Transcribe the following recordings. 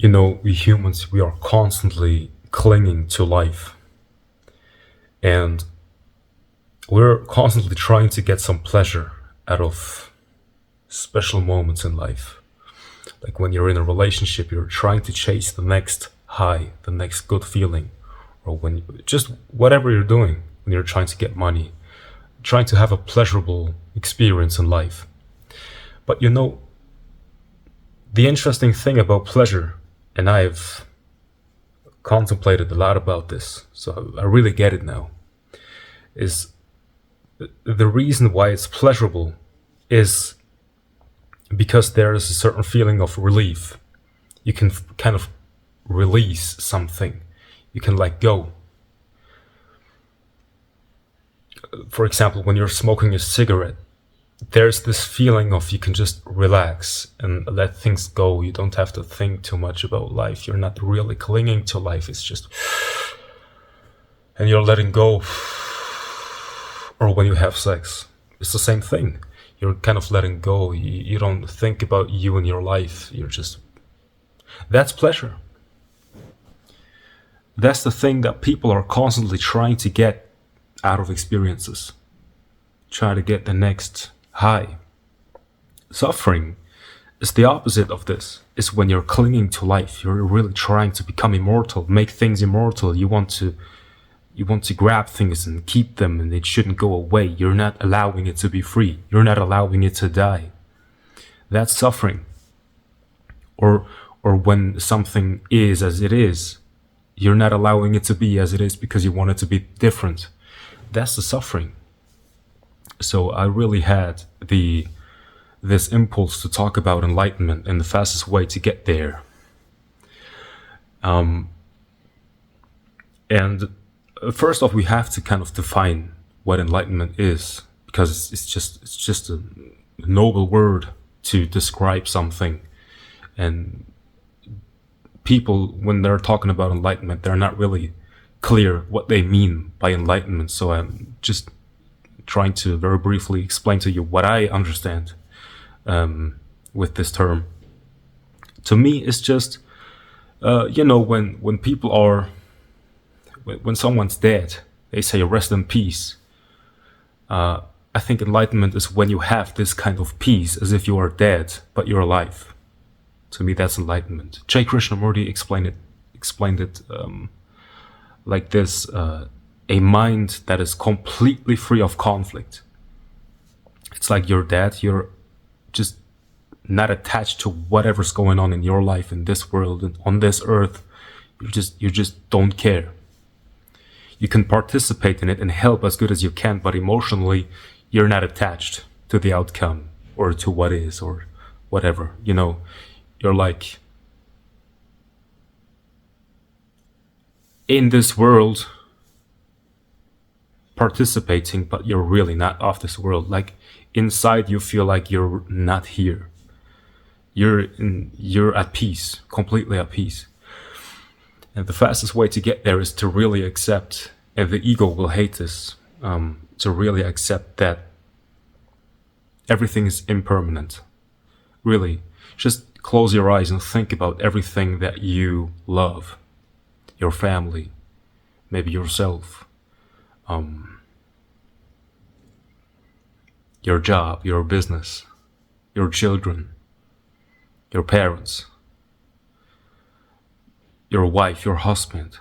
We humans, we are constantly clinging to life, and we're constantly trying to get some pleasure out of special moments in life. Like when you're in a relationship, you're trying to chase the next high, the next good feeling, or when just whatever you're doing, when you're trying to get money, trying to have a pleasurable experience in life. But the interesting thing about pleasure, and I've contemplated a lot about this, so I really get it now, is the reason why it's pleasurable is because there is a certain feeling of relief. You can kind of release something. You can let go. For example, when you're smoking a cigarette, there's this feeling of you can just relax and let things go. You don't have to think too much about life. You're not really clinging to life. It's just, and you're letting go. Or when you have sex, it's the same thing. You're kind of letting go. You don't think about you and your life. That's pleasure. That's the thing that people are constantly trying to get out of experiences. Try to get the next high. Suffering is the opposite of this. It's when you're clinging to life. You're really trying to become immortal, make things immortal. You want to grab things and keep them, and it shouldn't go away. You're not allowing it to be free. You're not allowing it to die. That's suffering. Or when something is as it is, you're not allowing it to be as it is because you want it to be different. That's the suffering. So I really had this impulse to talk about enlightenment and the fastest way to get there. And first off, we have to kind of define what enlightenment is, because it's just a noble word to describe something. And people, when they're talking about enlightenment, they're not really clear what they mean by enlightenment. So I'm just trying to very briefly explain to you what I understand with this term. To me, it's just, when people are, when someone's dead, they say rest in peace. I think enlightenment is when you have this kind of peace, as if you are dead, but you're alive. To me, that's enlightenment. J. Krishnamurti explained it like this: a mind that is completely free of conflict. It's like you're dead. You're just not attached to whatever's going on in your life, in this world, and on this earth. You just don't care. You can participate in it and help as good as you can, but emotionally, you're not attached to the outcome or to what is or whatever. You're like in this world participating, but you're really not of this world. Like inside, you feel like you're not here. You're at peace, completely at peace. And the fastest way to get there is to really accept, and the ego will hate this, to really accept that everything is impermanent. Really, just close your eyes and think about everything that you love. Your family, maybe yourself, your job, your business, your children, your parents, your wife, your husband,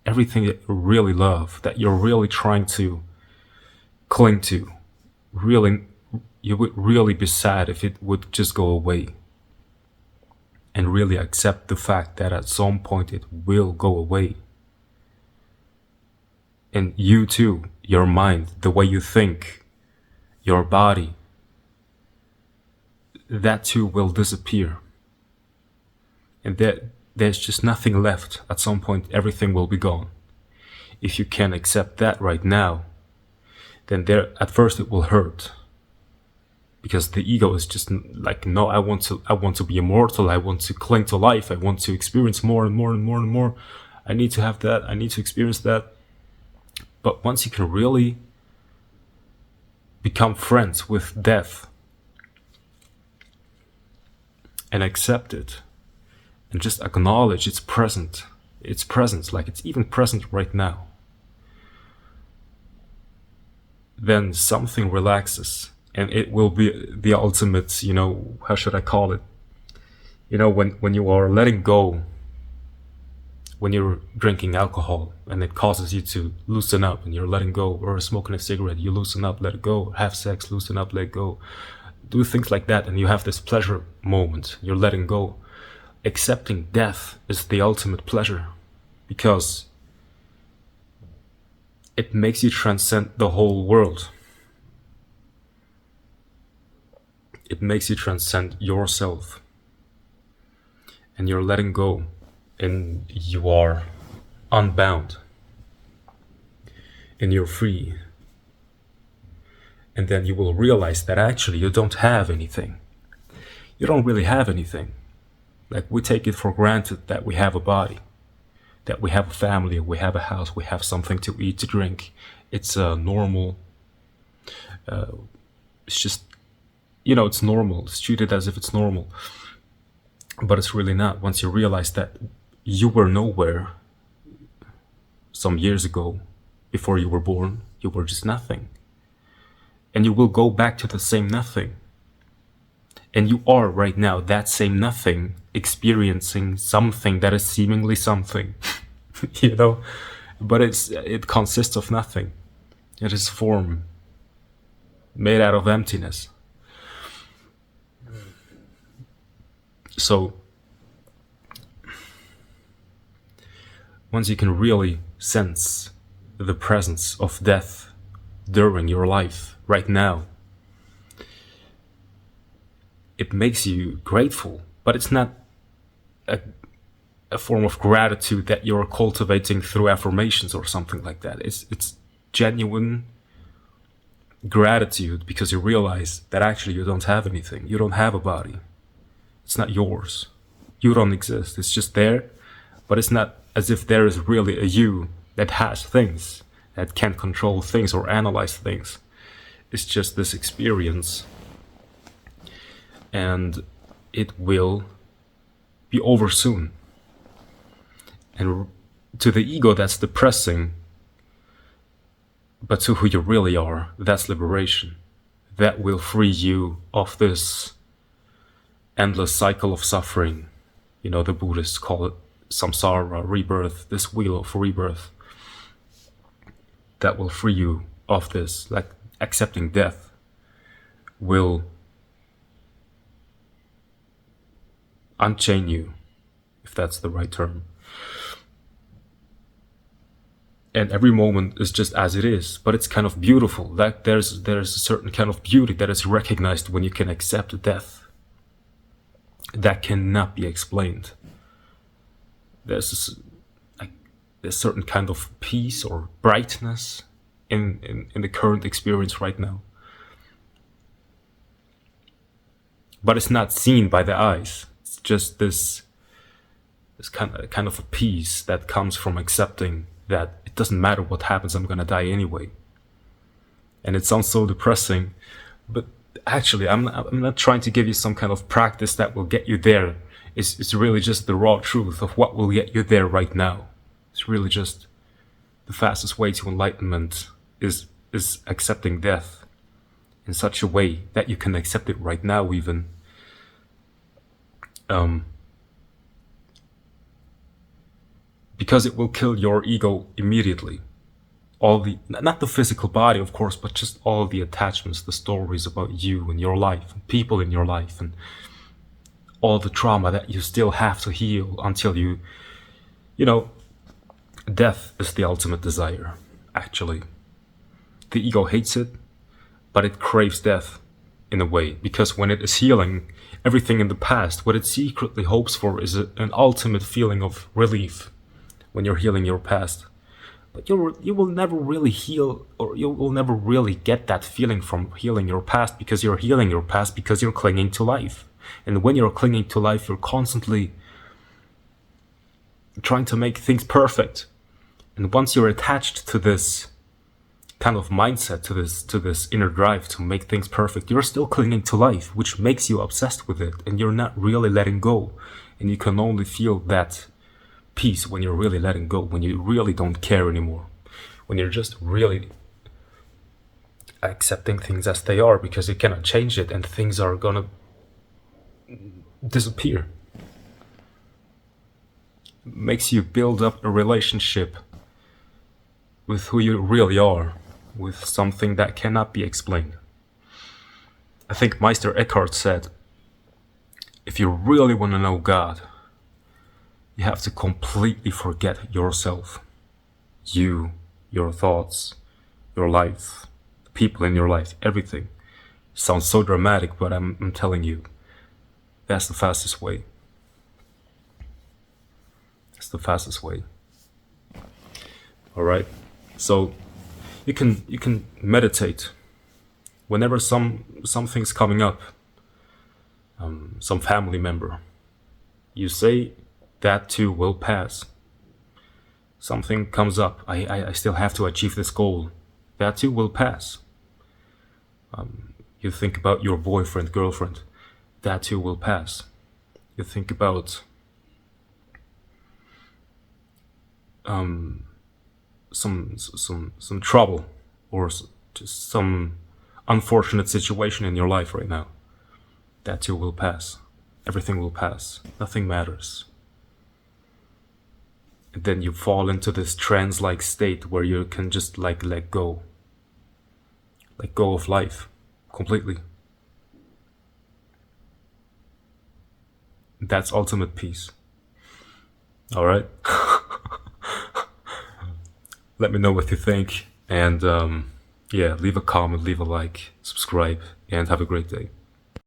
everything that you really love, that you're really trying to cling to. Really, you would really be sad if it would just go away. And really accept the fact that at some point it will go away. And you too, your mind, the way you think, your body, that too will disappear. And there's just nothing left. At some point, everything will be gone. If you can accept that right now, then at first it will hurt. Because the ego is just like, no, I want to be immortal. I want to cling to life. I want to experience more and more and more and more. I need to have that. I need to experience that. But once you can really become friends with death and accept it, and just acknowledge its presence, like it's even present right now, then something relaxes, and it will be the ultimate, how should I call it? When you are letting go, when you're drinking alcohol and it causes you to loosen up and you're letting go, or smoking a cigarette, you loosen up, let it go, have sex, loosen up, let go, do things like that, and you have this pleasure moment, you're letting go. Accepting death is the ultimate pleasure, because it makes you transcend the whole world. It makes you transcend yourself, and you're letting go, and you are unbound, and you're free. And then you will realize that actually you don't have anything. You don't really have anything. Like, we take it for granted that we have a body, that we have a family, we have a house, we have something to eat, to drink. It's normal. It's just, it's normal. It's treated as if it's normal. But it's really not. Once you realize that you were nowhere some years ago, before you were born, you were just nothing. And you will go back to the same nothing. And you are right now that same nothing, experiencing something that is seemingly something, but it consists of nothing. It is form made out of emptiness. So once you can really sense the presence of death during your life right now, it makes you grateful, but it's not a form of gratitude that you're cultivating through affirmations or something like that. It's genuine gratitude, because you realize that actually you don't have anything. You don't have a body. It's not yours. You don't exist. It's just there, but it's not as if there is really a you that has things, that can control things or analyze things. It's just this experience, and it will be over soon. And to the ego, that's depressing, but to who you really are, that's liberation. That will free you of this endless cycle of suffering. The Buddhists call it samsara, rebirth, this wheel of rebirth. That will free you of this. Like, accepting death will unchain you, if that's the right term. And every moment is just as it is, but it's kind of beautiful. Like, there's a certain kind of beauty that is recognized when you can accept death. That cannot be explained. There's a certain kind of peace or brightness in the current experience right now. But it's not seen by the eyes. It's just this kind of a peace that comes from accepting that it doesn't matter what happens, I'm gonna die anyway. And it sounds so depressing, but actually I'm not trying to give you some kind of practice that will get you there. It's really just the raw truth of what will get you there right now. It's really just the fastest way to enlightenment is accepting death in such a way that you can accept it right now even. Because it will kill your ego immediately. Not the physical body, of course, but just all the attachments, the stories about you and your life, and people in your life, and all the trauma that you still have to heal until death is the ultimate desire, actually. The ego hates it, but it craves death in a way, because when it is healing everything in the past, what it secretly hopes for is an ultimate feeling of relief when you're healing your past. But you will never really heal, or you will never really get that feeling from healing your past, because you're healing your past because you're clinging to life. And when you're clinging to life, you're constantly trying to make things perfect. And once you're attached to this kind of mindset, to this inner drive to make things perfect, you're still clinging to life, which makes you obsessed with it, and you're not really letting go. And you can only feel that peace when you're really letting go, when you really don't care anymore, when you're just really accepting things as they are because you cannot change it and things are gonna disappear. It makes you build up a relationship with who you really are, with something that cannot be explained. I think Meister Eckhart said, if you really want to know God, you have to completely forget yourself. You, your thoughts, your life, the people in your life, everything. Sounds so dramatic, but I'm telling you, that's the fastest way. That's the fastest way. All right. So you can meditate whenever something's coming up. Some family member. You say that too will pass. Something comes up. I still have to achieve this goal. That too will pass. You think about your boyfriend, girlfriend. That too will pass. You think about some trouble or just some unfortunate situation in your life right now. That too will pass. Everything will pass. Nothing matters. And then you fall into this trance-like state where you can just like let go. Let go of life completely. That's ultimate peace. All right. Let me know what you think, and yeah, leave a comment, leave a like, subscribe, and have a great day.